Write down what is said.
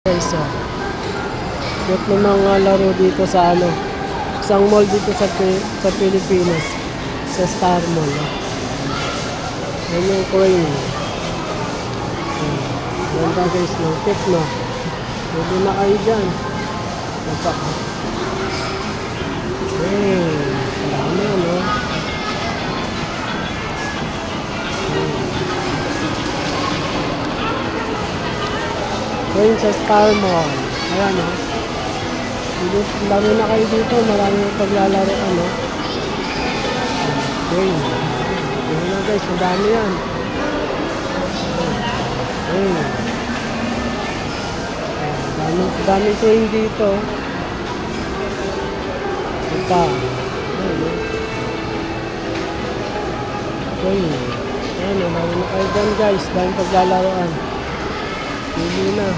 Guys, cute ng mga laro dito sa isang mall dito sa Pilipinas, sa Star Mall. Yan yung crane. Ganda guys, no? Cute, no? Pwede na kayo dyan. Dami, no? Crane sa Star Mall. Ayan, no? Dami na kayo dito, marami paglalaro, crane. Ayan na guys, madami yan. Daming crane dito. Ito. Crane. Ayan, marami na kayo dyan guys, daming paglalaroan. Pili na.